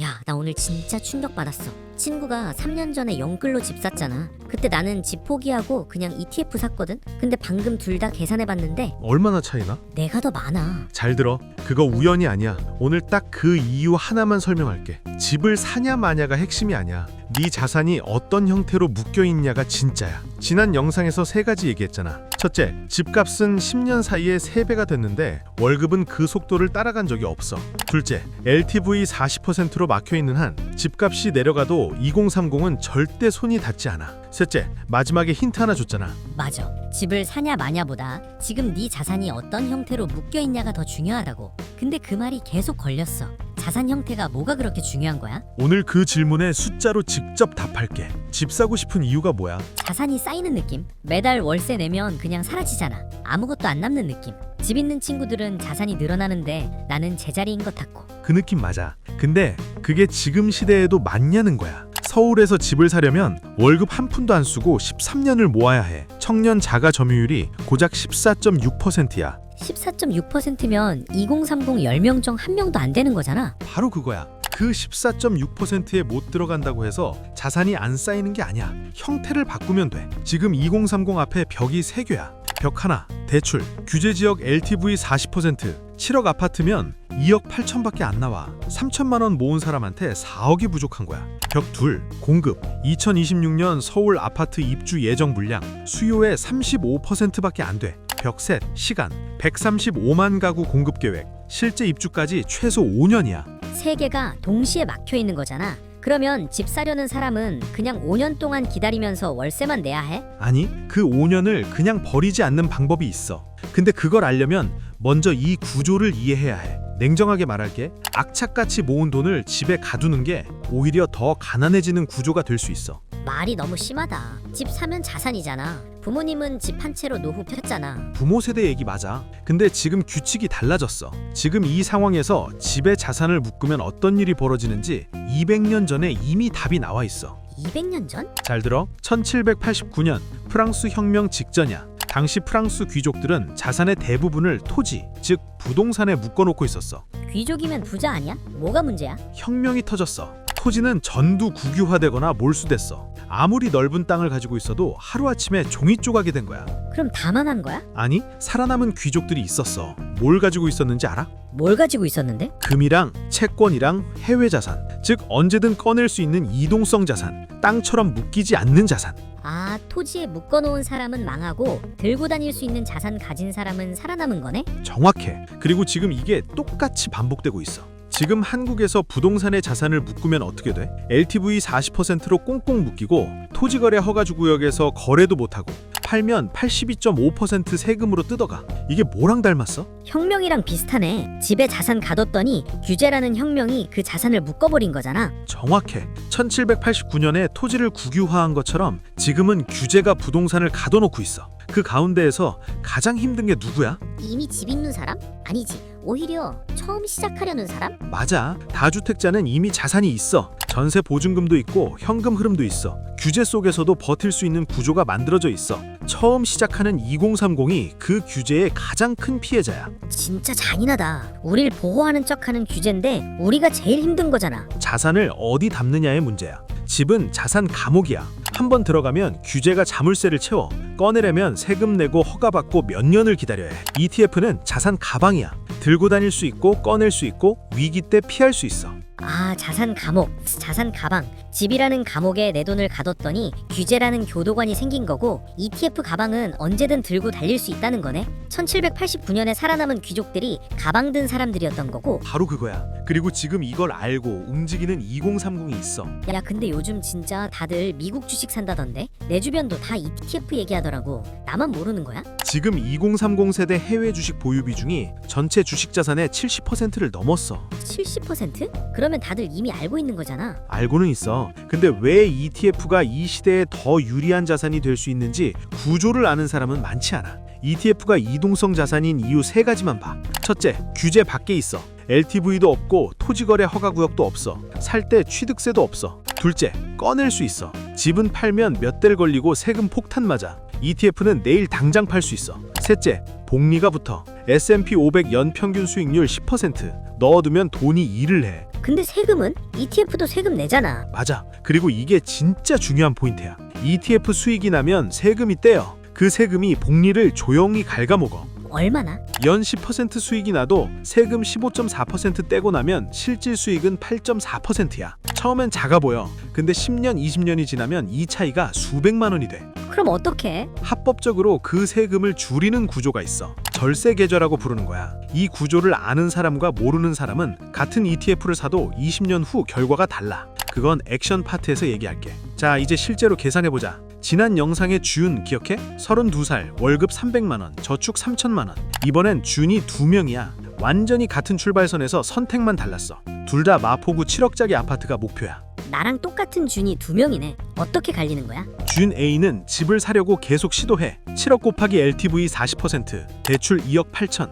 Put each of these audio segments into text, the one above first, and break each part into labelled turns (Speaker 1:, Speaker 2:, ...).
Speaker 1: 야, 나 오늘 진짜 충격받았어. 친구가 3년 전에 영끌로 집 샀잖아. 그때 나는 집 포기하고 그냥 ETF 샀거든? 근데 방금 둘 다 계산해봤는데
Speaker 2: 얼마나 차이나?
Speaker 1: 내가 더 많아.
Speaker 2: 잘 들어. 그거 우연이 아니야. 오늘 딱 그 이유 하나만 설명할게. 집을 사냐 마냐가 핵심이 아니야. 네 자산이 어떤 형태로 묶여 있냐가 진짜야. 지난 영상에서 3가지 얘기했잖아. 첫째, 집값은 10년 사이에 3배가 됐는데 월급은 그 속도를 따라간 적이 없어. 둘째, LTV 40%로 막혀 있는 한 집값이 내려가도 2030은 절대 손이 닿지 않아. 셋째, 마지막에 힌트 하나 줬잖아.
Speaker 1: 맞아. 집을 사냐 마냐보다 지금 네 자산이 어떤 형태로 묶여있냐가 더 중요하다고. 근데 그 말이 계속 걸렸어. 자산 형태가 뭐가 그렇게 중요한 거야?
Speaker 2: 오늘 그 질문에 숫자로 직접 답할게. 집 사고 싶은 이유가 뭐야?
Speaker 1: 자산이 쌓이는 느낌? 매달 월세 내면 그냥 사라지잖아. 아무것도 안 남는 느낌. 집 있는 친구들은 자산이 늘어나는데 나는 제자리인 것 같고.
Speaker 2: 그 느낌 맞아. 근데 그게 지금 시대에도 맞냐는 거야. 서울에서 집을 사려면 월급 한 푼도 안 쓰고 13년을 모아야 해. 청년 자가 점유율이 고작 14.6%야.
Speaker 1: 14.6%면 2030 10명 중 1명도 안 되는 거잖아.
Speaker 2: 바로 그거야. 그 14.6%에 못 들어간다고 해서 자산이 안 쌓이는 게 아니야. 형태를 바꾸면 돼. 지금 2030 앞에 벽이 3개야. 벽 하나, 대출, 규제지역 LTV 40%, 7억 아파트면 2억 8천밖에 안 나와. 3천만 원 모은 사람한테 4억이 부족한 거야. 벽 둘, 공급. 2026년 서울 아파트 입주 예정 물량 수요의 35%밖에 안 돼. 벽 셋, 시간. 135만 가구 공급 계획. 실제 입주까지 최소 5년이야.
Speaker 1: 3개가 동시에 막혀 있는 거잖아. 그러면 집 사려는 사람은 그냥 5년 동안 기다리면서 월세만 내야 해?
Speaker 2: 아니, 그 5년을 그냥 버리지 않는 방법이 있어. 근데 그걸 알려면 먼저 이 구조를 이해해야 해. 냉정하게 말할게. 악착같이 모은 돈을 집에 가두는 게 오히려 더 가난해지는 구조가 될 수 있어.
Speaker 1: 말이 너무 심하다. 집 사면 자산이잖아. 부모님은 집 한 채로 노후 폈잖아.
Speaker 2: 부모 세대 얘기 맞아. 근데 지금 규칙이 달라졌어. 지금 이 상황에서 집에 자산을 묶으면 어떤 일이 벌어지는지 200년 전에 이미 답이 나와 있어.
Speaker 1: 200년 전?
Speaker 2: 잘 들어. 1789년 프랑스 혁명 직전이야. 당시 프랑스 귀족들은 자산의 대부분을 토지, 즉 부동산에 묶어놓고 있었어.
Speaker 1: 귀족이면 부자 아니야? 뭐가 문제야?
Speaker 2: 혁명이 터졌어. 토지는 전두 국유화되거나 몰수됐어. 아무리 넓은 땅을 가지고 있어도 하루아침에 종이 조각이 된 거야.
Speaker 1: 그럼 다 망한 거야?
Speaker 2: 아니, 살아남은 귀족들이 있었어. 뭘 가지고 있었는지 알아?
Speaker 1: 뭘 가지고 있었는데?
Speaker 2: 금이랑 채권이랑 해외 자산, 즉 언제든 꺼낼 수 있는 이동성 자산, 땅처럼 묶이지 않는 자산.
Speaker 1: 아, 토지에 묶어놓은 사람은 망하고 들고 다닐 수 있는 자산 가진 사람은 살아남은 거네?
Speaker 2: 정확해. 그리고 지금 이게 똑같이 반복되고 있어. 지금 한국에서 부동산의 자산을 묶으면 어떻게 돼? LTV 40%로 꽁꽁 묶이고 토지거래 허가구역에서 거래도 못하고 팔면 82.5% 세금으로 뜯어가. 이게 뭐랑 닮았어?
Speaker 1: 혁명이랑 비슷하네. 집에 자산 가뒀더니 규제라는 혁명이 그 자산을 묶어버린 거잖아.
Speaker 2: 정확해. 1789년에 토지를 국유화한 것처럼 지금은 규제가 부동산을 가둬놓고 있어. 그 가운데에서 가장 힘든 게 누구야?
Speaker 1: 이미 집 있는 사람? 아니지. 오히려 처음 시작하려는 사람?
Speaker 2: 맞아. 다주택자는 이미 자산이 있어. 전세 보증금도 있고 현금 흐름도 있어. 규제 속에서도 버틸 수 있는 구조가 만들어져 있어. 처음 시작하는 2030이 그 규제의 가장 큰 피해자야.
Speaker 1: 진짜 잔인하다. 우릴 보호하는 척하는 규제인데 우리가 제일 힘든 거잖아.
Speaker 2: 자산을 어디 담느냐의 문제야. 집은 자산 감옥이야. 한번 들어가면 규제가 자물쇠를 채워. 꺼내려면 세금 내고 허가받고 몇 년을 기다려야 해. ETF는 자산 가방이야. 들고 다닐 수 있고 꺼낼 수 있고 위기 때 피할 수 있어.
Speaker 1: 아, 자산 감옥, 자산 가방. 집이라는 감옥에 내 돈을 가뒀더니 규제라는 교도관이 생긴 거고 ETF 가방은 언제든 들고 달릴 수 있다는 거네. 1789년에 살아남은 귀족들이 가방 든 사람들이었던 거고.
Speaker 2: 바로 그거야. 그리고 지금 이걸 알고 움직이는 2030이 있어.
Speaker 1: 야, 근데 요즘 진짜 다들 미국 주식 산다던데? 내 주변도 다 ETF 얘기하더라고. 나만 모르는 거야?
Speaker 2: 지금 2030 세대 해외 주식 보유 비중이 전체 주식 자산의 70%를 넘었어.
Speaker 1: 70%? 그러면 다들 이미 알고 있는 거잖아.
Speaker 2: 알고는 있어. 근데 왜 ETF가 이 시대에 더 유리한 자산이 될 수 있는지 구조를 아는 사람은 많지 않아. ETF가 이동성 자산인 이유 3가지만 봐. 첫째, 규제 밖에 있어. LTV도 없고 토지거래 허가구역도 없어. 살 때 취득세도 없어. 둘째, 꺼낼 수 있어. 집은 팔면 몇 달 걸리고 세금 폭탄 맞아. ETF는 내일 당장 팔 수 있어. 셋째, 복리가 붙어. S&P 500 연평균 수익률 10%. 넣어두면 돈이 일을 해.
Speaker 1: 근데 세금은? ETF도 세금 내잖아.
Speaker 2: 맞아. 그리고 이게 진짜 중요한 포인트야. ETF 수익이 나면 세금이 떼요. 그 세금이 복리를 조용히 갉아먹어.
Speaker 1: 얼마나?
Speaker 2: 연 10% 수익이 나도 세금 15.4% 떼고 나면 실질 수익은 8.4%야. 처음엔 작아 보여. 근데 10년, 20년이 지나면 이 차이가 수백만 원이 돼.
Speaker 1: 그럼 어떡해?
Speaker 2: 합법적으로 그 세금을 줄이는 구조가 있어. 절세 계좌라고 부르는 거야. 이 구조를 아는 사람과 모르는 사람은 같은 ETF를 사도 20년 후 결과가 달라. 그건 액션 파트에서 얘기할게. 자, 이제 실제로 계산해보자. 지난 영상의 준 기억해? 32살, 월급 300만 원, 저축 3천만 원. 이번엔 준이 2명이야. 완전히 같은 출발선에서 선택만 달랐어. 둘 다 마포구 7억짜리 아파트가 목표야.
Speaker 1: 나랑 똑같은 준이 2명이네. 어떻게 갈리는 거야?
Speaker 2: 준 A는 집을 사려고 계속 시도해. 7억 곱하기 LTV 40%, 대출 2억 8천.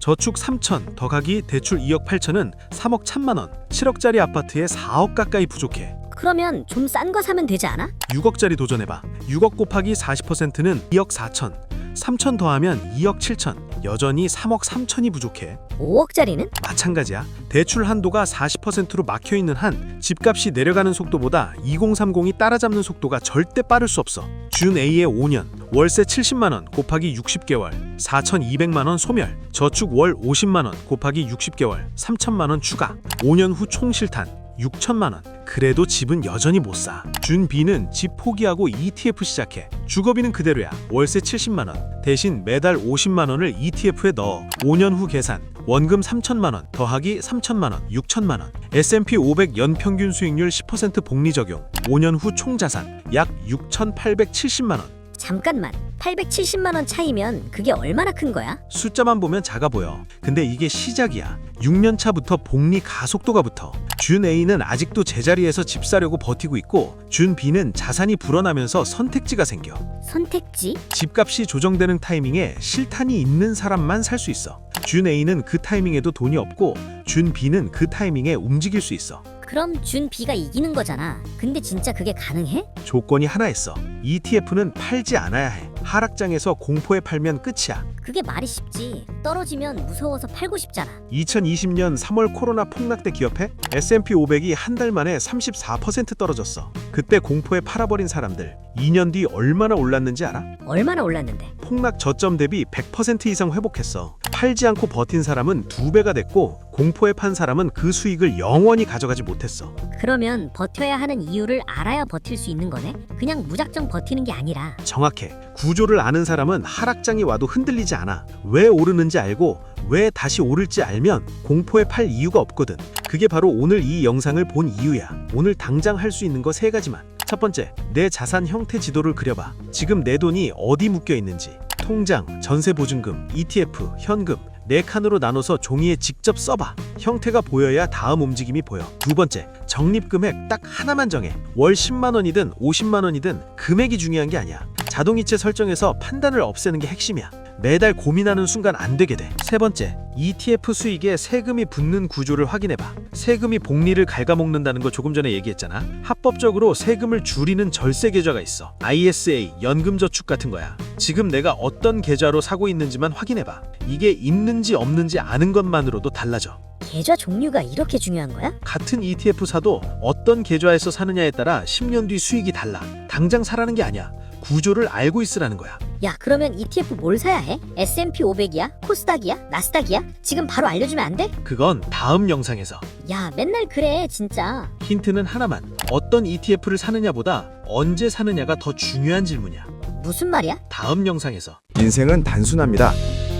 Speaker 2: 저축 3천 더하기 대출 2억 8천은 3억 1천만 원. 7억짜리 아파트에 4억 가까이 부족해.
Speaker 1: 그러면 좀 싼 거 사면 되지 않아?
Speaker 2: 6억짜리 도전해봐. 6억 곱하기 40%는 2억 4천. 3천 더하면 2억 7천. 여전히 3억 3천이 부족해.
Speaker 1: 5억짜리는?
Speaker 2: 마찬가지야. 대출 한도가 40%로 막혀있는 한 집값이 내려가는 속도보다 2030이 따라잡는 속도가 절대 빠를 수 없어. 준 A의 5년, 월세 70만 원 곱하기 60개월, 4,200만 원 소멸. 저축 월 50만 원 곱하기 60개월, 3천만 원 추가. 5년 후 총 실탄 6천만 원. 그래도 집은 여전히 못 사. 준 B는 집 포기하고 ETF 시작해. 주거비는 그대로야. 월세 70만 원. 대신 매달 50만 원을 ETF에 넣어. 5년 후 계산. 원금 3천만 원 더하기 3천만 원, 6천만 원. S&P 500 연평균 수익률 10% 복리 적용. 5년 후 총 자산 약 6,870만 원.
Speaker 1: 잠깐만. 870만 원 차이면 그게 얼마나 큰 거야?
Speaker 2: 숫자만 보면 작아 보여. 근데 이게 시작이야. 6년 차부터 복리 가속도가 붙어. 준 A는 아직도 제자리에서 집 사려고 버티고 있고, 준 B는 자산이 불어나면서 선택지가 생겨.
Speaker 1: 선택지?
Speaker 2: 집값이 조정되는 타이밍에 실탄이 있는 사람만 살 수 있어. 준 A는 그 타이밍에도 돈이 없고, 준 B는 그 타이밍에 움직일 수 있어.
Speaker 1: 그럼 준 B가 이기는 거잖아. 근데 진짜 그게 가능해?
Speaker 2: 조건이 하나 있어. ETF는 팔지 않아야 해. 하락장에서 공포에 팔면 끝이야.
Speaker 1: 그게 말이 쉽지. 떨어지면 무서워서 팔고 싶잖아.
Speaker 2: 2020년 3월 코로나 폭락 때 기억해? S&P 500이 한 달 만에 34% 떨어졌어. 그때 공포에 팔아버린 사람들 2년 뒤 얼마나 올랐는지 알아?
Speaker 1: 얼마나 올랐는데?
Speaker 2: 폭락 저점 대비 100% 이상 회복했어. 팔지 않고 버틴 사람은 2배가 됐고, 공포에 판 사람은 그 수익을 영원히 가져가지 못했어.
Speaker 1: 그러면 버텨야 하는 이유를 알아야 버틸 수 있는 거네? 그냥 무작정 버티는 게 아니라.
Speaker 2: 정확해. 구조를 아는 사람은 하락장이 와도 흔들리지 않아. 왜 오르는지 알고 왜 다시 오를지 알면 공포에 팔 이유가 없거든. 그게 바로 오늘 이 영상을 본 이유야. 오늘 당장 할 수 있는 거 3가지만. 첫 번째, 내 자산 형태 지도를 그려봐. 지금 내 돈이 어디 묶여 있는지. 통장, 전세보증금, ETF, 현금 4칸으로 나눠서 종이에 직접 써봐. 형태가 보여야 다음 움직임이 보여. 두 번째, 적립금액 딱 하나만 정해. 월 10만 원이든 50만 원이든 금액이 중요한 게 아니야. 자동이체 설정해서 판단을 없애는 게 핵심이야. 매달 고민하는 순간 안 되게 돼. 세 번째, ETF 수익에 세금이 붙는 구조를 확인해봐. 세금이 복리를 갉아먹는다는 거 조금 전에 얘기했잖아. 합법적으로 세금을 줄이는 절세 계좌가 있어. ISA, 연금저축 같은 거야. 지금 내가 어떤 계좌로 사고 있는지만 확인해봐. 이게 있는지 없는지 아는 것만으로도 달라져.
Speaker 1: 계좌 종류가 이렇게 중요한 거야?
Speaker 2: 같은 ETF 사도 어떤 계좌에서 사느냐에 따라 10년 뒤 수익이 달라. 당장 사라는 게 아니야. 구조를 알고 있으라는 거야.
Speaker 1: 야, 그러면 ETF 뭘 사야 해? S&P 500이야? 코스닥이야? 나스닥이야? 지금 바로 알려주면 안 돼?
Speaker 2: 그건 다음 영상에서.
Speaker 1: 야, 맨날 그래 진짜.
Speaker 2: 힌트는 하나만. 어떤 ETF를 사느냐보다 언제 사느냐가 더 중요한 질문이야.
Speaker 1: 무슨 말이야?
Speaker 2: 다음 영상에서.
Speaker 3: 인생은 단순합니다.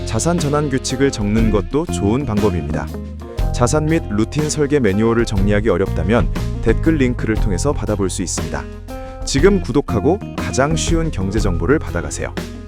Speaker 3: 자산 전환 규칙을 적는 것도 좋은 방법입니다. 자산 및 루틴 설계 매뉴얼을 정리하기 어렵다면 댓글 링크를 통해서 받아볼 수 있습니다. 지금 구독하고 가장 쉬운 경제 정보를 받아가세요.